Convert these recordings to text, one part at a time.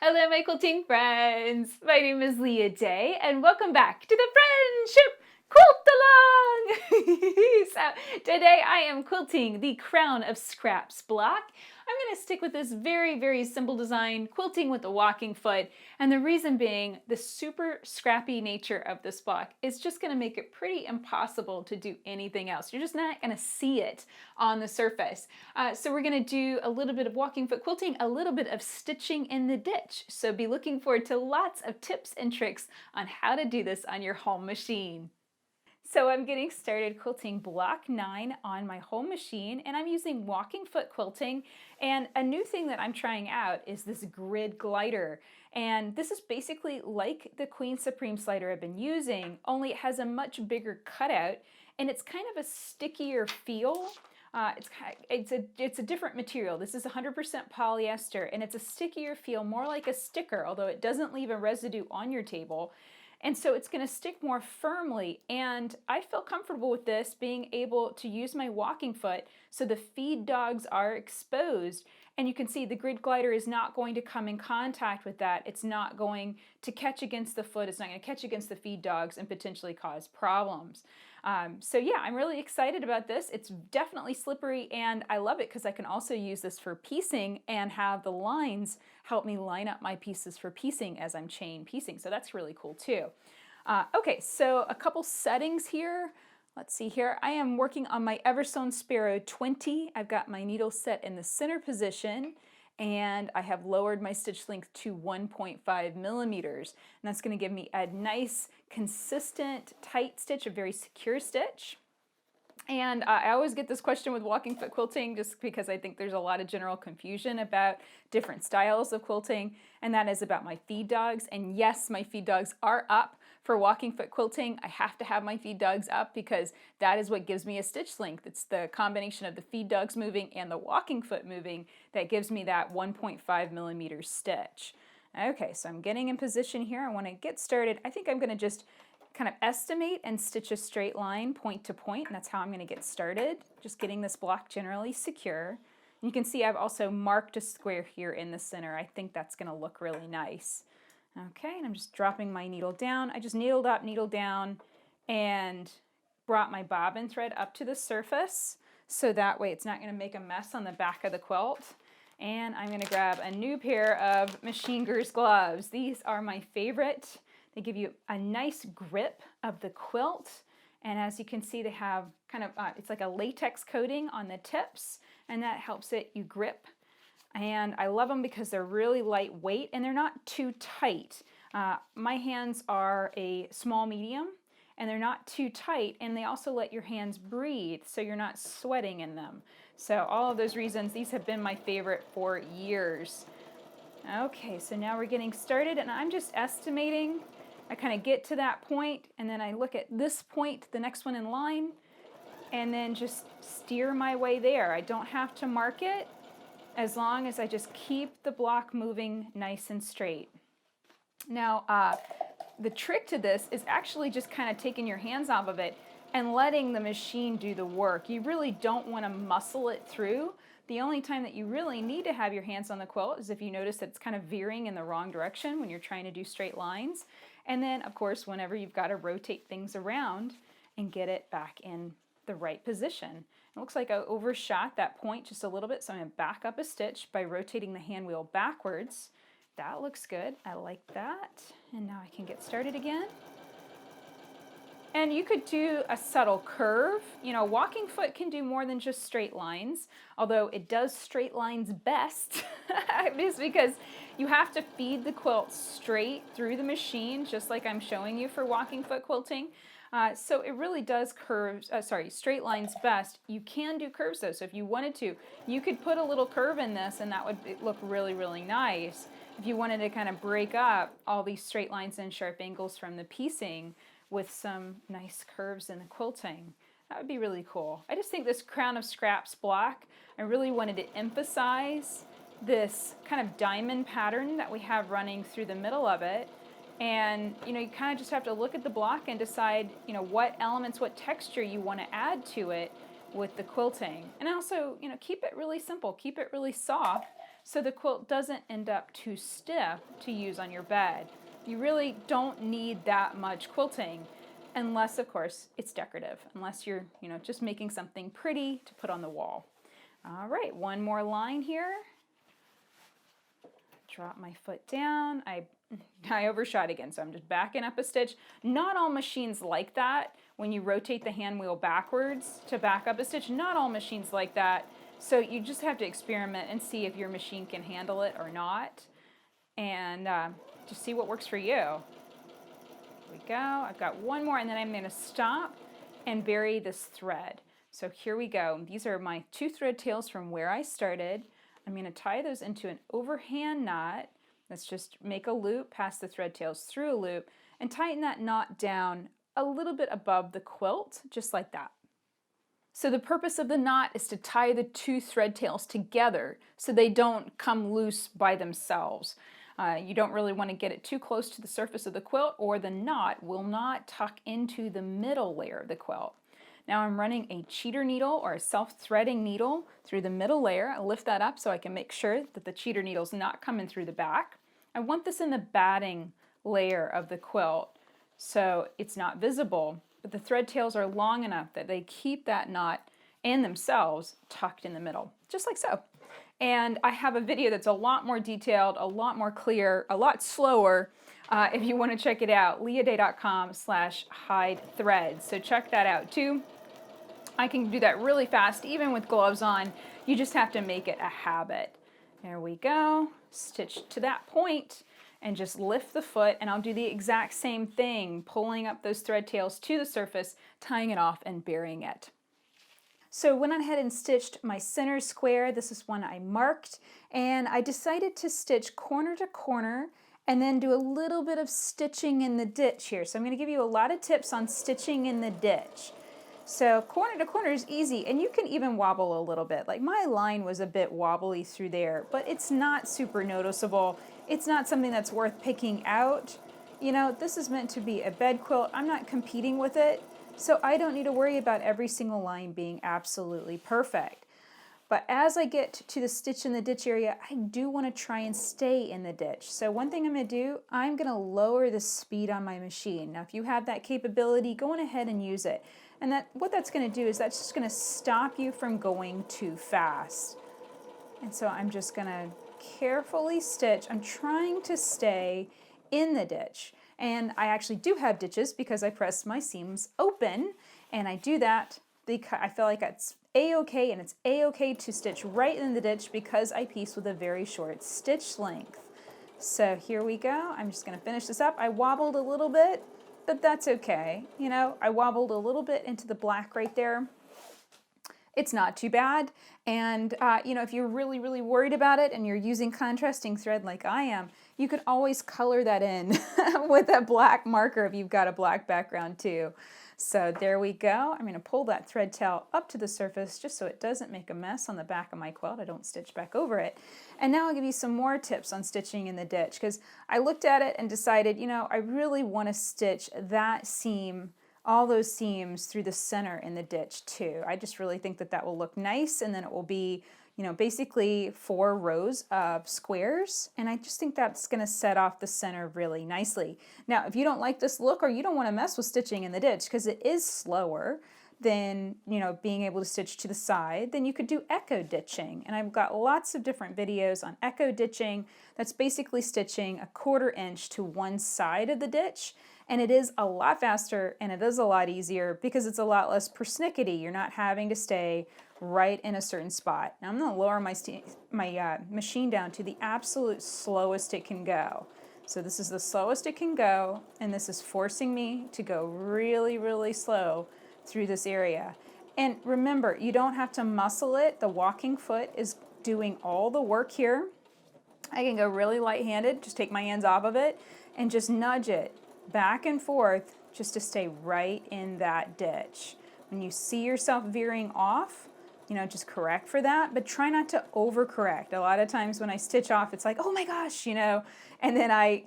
Hello, my quilting friends. My name is Leah Day, and welcome back to the Friendship Quilt Along. So today I am quilting the Crown of Scraps block. I'm going to stick with this very simple design, quilting with a walking foot, and the reason being the super scrappy nature of this block is just going to make it pretty impossible to do anything else. You're just not going to see it on the surface. So we're going to do a little bit of walking foot quilting, a little bit of stitching in the ditch. So be looking forward to lots of tips and tricks on how to do this on your home machine. So I'm getting started quilting block 9 on my home machine, and I'm using walking foot quilting. And a new thing that I'm trying out is this grid glider. And this is basically like the Queen Supreme slider I've been using, only it has a much bigger cutout, and it's kind of a stickier feel. It's a different material. This is 100% polyester, and it's a stickier feel, more like a sticker, although it doesn't leave a residue on your table. And so it's going to stick more firmly, and I feel comfortable with this being able to use my walking foot so the feed dogs are exposed. And you can see the grid glider is not going to come in contact with that. It's not going to catch against the foot. It's not going to catch against the feed dogs and potentially cause problems. So yeah, I'm really excited about this. It's definitely slippery, and I love it because I can also use this for piecing and have the lines help me line up my pieces for piecing as I'm chain piecing. So that's really cool too. Okay, so a couple settings here. Let's see here. I am working on my Everstone Sparrow 20. I've got my needle set in the center position, and I have lowered my stitch length to 1.5 millimeters. And that's going to give me a nice, consistent, tight stitch, a very secure stitch. And I always get this question with walking foot quilting just because I think there's a lot of general confusion about different styles of quilting, and that is about my feed dogs. And yes, my feed dogs are up for walking foot quilting. I have to have my feed dogs up because that is what gives me a stitch length. It's the combination of the feed dogs moving and the walking foot moving that gives me that 1.5 millimeter stitch. Okay, so I'm getting in position here. I want to get started. I think I'm going to just kind of estimate and stitch a straight line point to point, and that's how I'm going to get started, just getting this block generally secure. And you can see I've also marked a square here in the center. I think that's going to look really nice. Okay, and I'm just dropping my needle down. I just needled up, needled down, and brought my bobbin thread up to the surface so that way it's not going to make a mess on the back of the quilt. And I'm going to grab a new pair of Machine Gears gloves. These are my favorite. They give you a nice grip of the quilt, and as you can see they have kind of, it's like a latex coating on the tips, and that helps you grip. And I love them because they're really lightweight and they're not too tight. My hands are a small medium, and they're not too tight, and they also let your hands breathe so you're not sweating in them. So all of those reasons, these have been my favorite for years. Okay, so now we're getting started, and I'm just estimating. I kind of get to that point, and then I look at this point, the next one in line, and then just steer my way there. I don't have to mark it as long as I just keep the block moving nice and straight. Now, the trick to this is actually just kind of taking your hands off of it and letting the machine do the work. You really don't want to muscle it through. The only time that you really need to have your hands on the quilt is if you notice that it's kind of veering in the wrong direction when you're trying to do straight lines. And then, of course, whenever you've got to rotate things around and get it back in the right position. It looks like I overshot that point just a little bit, so I'm going to back up a stitch by rotating the hand wheel backwards. That looks good. I like that. And now I can get started again. And you could do a subtle curve. You know, walking foot can do more than just straight lines, although it does straight lines best, just because you have to feed the quilt straight through the machine, just like I'm showing you for walking foot quilting. So it really does straight lines best. You can do curves though, so if you wanted to, you could put a little curve in this and that would look really nice. If you wanted to kind of break up all these straight lines and sharp angles from the piecing with some nice curves in the quilting, that would be really cool. I just think this Crown of Scraps block, I really wanted to emphasize this kind of diamond pattern that we have running through the middle of it. And you know, you kind of just have to look at the block and decide, you know, what elements, what texture you want to add to it with the quilting. And also, you know, keep it really simple, keep it really soft, so the quilt doesn't end up too stiff to use on your bed. You really don't need that much quilting unless, of course, it's decorative, unless you're, just making something pretty to put on the wall. All right, one more line here. Drop my foot down. I overshot again, so I'm just backing up a stitch. Not all machines like that. When you rotate the hand wheel backwards to back up a stitch, not all machines like that. So you just have to experiment and see if your machine can handle it or not, and just see what works for you. Here we go. I've got one more, and then I'm going to stop and bury this thread. So here we go. These are my 2 thread tails from where I started. I'm going to tie those into an overhand knot. Let's just make a loop, pass the thread tails through a loop, and tighten that knot down a little bit above the quilt, just like that. So the purpose of the knot is to tie the 2 thread tails together so they don't come loose by themselves. You don't really want to get it too close to the surface of the quilt, or the knot will not tuck into the middle layer of the quilt. Now I'm running a cheater needle or a self-threading needle through the middle layer. I lift that up so I can make sure that the cheater needle's not coming through the back. I want this in the batting layer of the quilt so it's not visible, but the thread tails are long enough that they keep that knot and themselves tucked in the middle, just like so. And I have a video that's a lot more detailed, a lot more clear, a lot slower. If you want to check it out, leahday.com/hide threads. So check that out too. I can do that really fast, even with gloves on. You just have to make it a habit. There we go. Stitch to that point and just lift the foot, and I'll do the exact same thing, pulling up those thread tails to the surface, tying it off and burying it. So went ahead and stitched my center square. This is one I marked, and I decided to stitch corner to corner and then do a little bit of stitching in the ditch here. So I'm going to give you a lot of tips on stitching in the ditch. So corner to corner is easy, and you can even wobble a little bit. Like my line was a bit wobbly through there, but it's not super noticeable. It's not something that's worth picking out. This is meant to be a bed quilt. I'm not competing with it, so I don't need to worry about every single line being absolutely perfect. But as I get to the stitch in the ditch area, I do want to try and stay in the ditch. So one thing I'm going to do, I'm going to lower the speed on my machine. Now if you have that capability, go on ahead and use it. And what that's going to do is that's just going to stop you from going too fast. And so I'm just going to carefully stitch. I'm trying to stay in the ditch. And I actually do have ditches because I press my seams open, and I do that because I feel like it's a-okay, and it's a-okay to stitch right in the ditch because I piece with a very short stitch length. So here we go. I'm just going to finish this up. I wobbled a little bit, but that's okay. I wobbled a little bit into the black right there. It's not too bad. And, if you're really, really worried about it and you're using contrasting thread like I am, you could always color that in with a black marker if you've got a black background too. So there we go. I'm going to pull that thread tail up to the surface just so it doesn't make a mess on the back of my quilt. I don't stitch back over it. And now I'll give you some more tips on stitching in the ditch, because I looked at it and decided, I really want to stitch that seam, all those seams through the center in the ditch too. I just really think that that will look nice, and then it will be, basically 4 rows of squares, and I just think that's going to set off the center really nicely. Now, if you don't like this look, or you don't want to mess with stitching in the ditch because it is slower than, being able to stitch to the side, then you could do echo ditching. And I've got lots of different videos on echo ditching. That's basically stitching a 1/4 inch to one side of the ditch. And it is a lot faster, and it is a lot easier because it's a lot less persnickety. You're not having to stay right in a certain spot. Now I'm going to lower my machine down to the absolute slowest it can go. So this is the slowest it can go, and this is forcing me to go really, really slow through this area. And remember, you don't have to muscle it. The walking foot is doing all the work here. I can go really light-handed, just take my hands off of it and just nudge it back and forth just to stay right in that ditch. When you see yourself veering off, just correct for that, but try not to overcorrect. A lot of times when I stitch off, it's like, oh my gosh, and then I,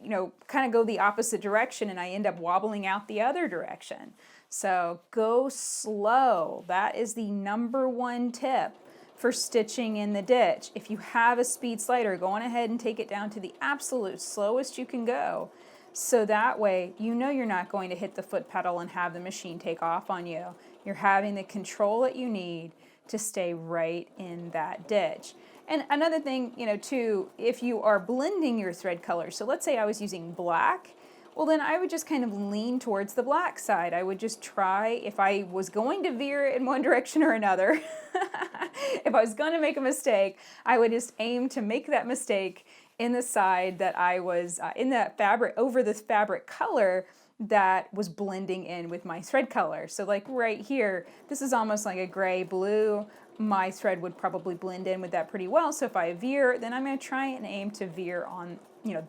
kind of go the opposite direction, and I end up wobbling out the other direction. So go slow. That is the #1 tip for stitching in the ditch. If you have a speed slider, go on ahead and take it down to the absolute slowest you can go. So that way, you know you're not going to hit the foot pedal and have the machine take off on you. You're having the control that you need to stay right in that ditch. And another thing, too, if you are blending your thread color, so let's say I was using black, well then I would just kind of lean towards the black side. I would just try, if I was going to veer in one direction or another, if I was going to make a mistake, I would just aim to make that mistake in the side that I was, in that fabric, over this fabric color that was blending in with my thread color. So like right here, this is almost like a gray blue. My thread would probably blend in with that pretty well. So if I veer, then I'm going to try and aim to veer on,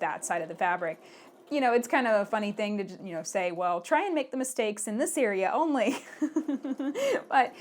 that side of the fabric. It's kind of a funny thing to, say, well, try and make the mistakes in this area only. But,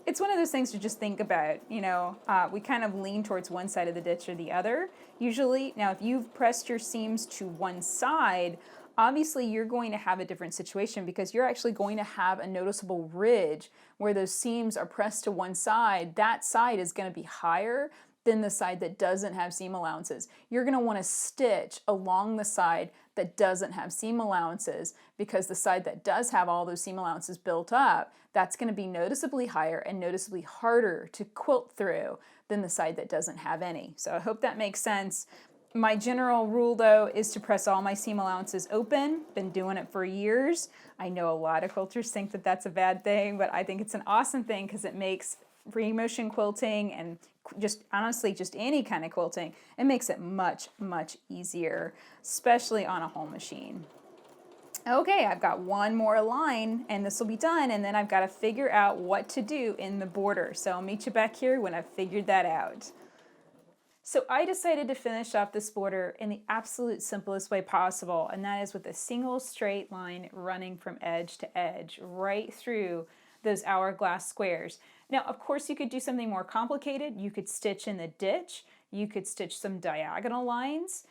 it's one of those things to just think about. We kind of lean towards one side of the ditch or the other, usually. Now, if you've pressed your seams to one side, obviously you're going to have a different situation because you're actually going to have a noticeable ridge where those seams are pressed to one side. That side is going to be higher than the side that doesn't have seam allowances. You're going to want to stitch along the side that doesn't have seam allowances because the side that does have all those seam allowances built up, that's going to be noticeably higher and noticeably harder to quilt through than the side that doesn't have any. So I hope that makes sense. My general rule though is to press all my seam allowances open. Been doing it for years. I know a lot of quilters think that that's a bad thing, but I think it's an awesome thing because it makes free motion quilting and just honestly just any kind of quilting, it makes it much, much easier, especially on a home machine. Okay, I've got one more line and this will be done, and then I've got to figure out what to do in the border. So I'll meet you back here when I've figured that out. So I decided to finish off this border in the absolute simplest way possible, and that is with a single straight line running from edge to edge right through those hourglass squares. Now, of course, you could do something more complicated. You could stitch in the ditch. You could stitch some diagonal lines.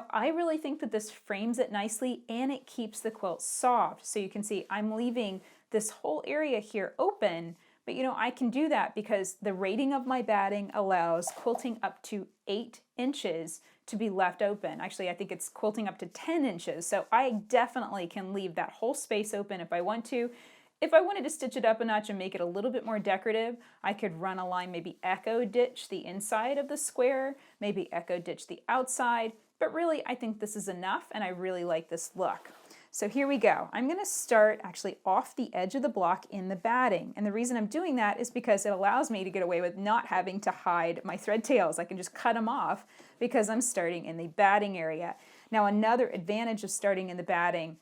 I really think that this frames it nicely and it keeps the quilt soft. So you can see I'm leaving this whole area here open, but I can do that because the rating of my batting allows quilting up to 8 inches to be left open. Actually, I think it's quilting up to 10 inches. So I definitely can leave that whole space open if I want to. If I wanted to stitch it up a notch and make it a little bit more decorative, I could run a line, maybe echo ditch the inside of the square, maybe echo ditch the outside, but really I think this is enough and I really like this look. So here we go. I'm going to start actually off the edge of the block in the batting, and the reason I'm doing that is because it allows me to get away with not having to hide my thread tails. I can just cut them off because I'm starting in the batting area. Now another advantage of starting in the batting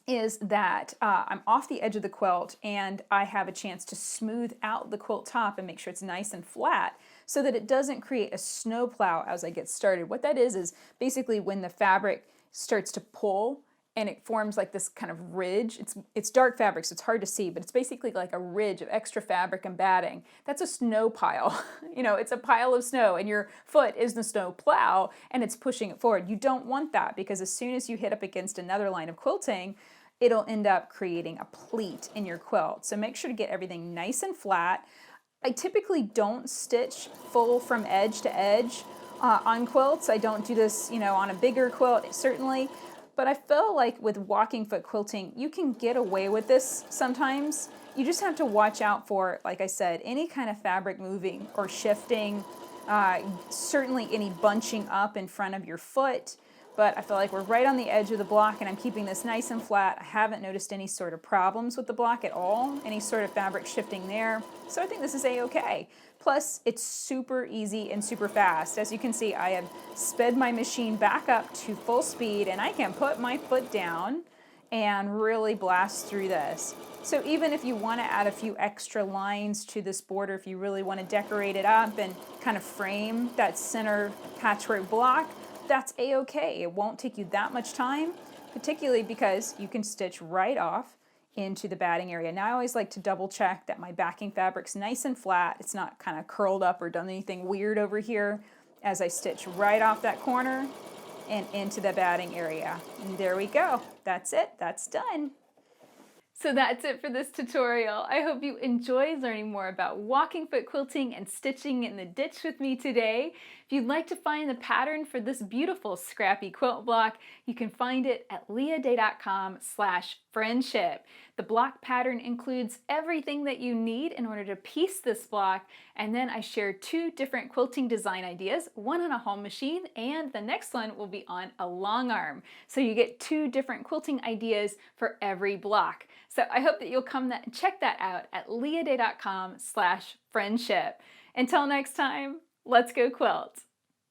is that I'm off the edge of the quilt and I have a chance to smooth out the quilt top and make sure it's nice and flat so that it doesn't create a snow plow as I get started. What that is basically when the fabric starts to pull and it forms like this kind of ridge. It's dark fabric, so it's hard to see, but it's basically like a ridge of extra fabric and batting. That's a snow pile. It's a pile of snow, and your foot is the snow plow, and it's pushing it forward. You don't want that because as soon as you hit up against another line of quilting, it'll end up creating a pleat in your quilt. So make sure to get everything nice and flat. I typically don't stitch full from edge to edge on quilts. I don't do this, on a bigger quilt, certainly. But I feel like with walking foot quilting, you can get away with this sometimes. You just have to watch out for, like I said, any kind of fabric moving or shifting, certainly any bunching up in front of your foot. But I feel like we're right on the edge of the block and I'm keeping this nice and flat. I haven't noticed any sort of problems with the block at all, any sort of fabric shifting there. So I think this is a-okay. Plus, it's super easy and super fast. As you can see, I have sped my machine back up to full speed and I can put my foot down and really blast through this. So even if you want to add a few extra lines to this border, if you really want to decorate it up and kind of frame that center patchwork block, that's a-okay. It won't take you that much time, particularly because you can stitch right off into the batting area. Now I always like to double check that my backing fabric's nice and flat. It's not kind of curled up or done anything weird over here as I stitch right off that corner and into the batting area. And there we go. That's it. That's done. So that's it for this tutorial. I hope you enjoyed learning more about walking foot quilting and stitching in the ditch with me today. If you'd like to find the pattern for this beautiful scrappy quilt block, you can find it at leahday.com/friendship. The block pattern includes everything that you need in order to piece this block, and then I share 2 different quilting design ideas, one on a home machine and the next one will be on a long arm. So you get 2 different quilting ideas for every block. So I hope that you'll come and check that out at leahday.com/friendship. Until next time, let's go quilt.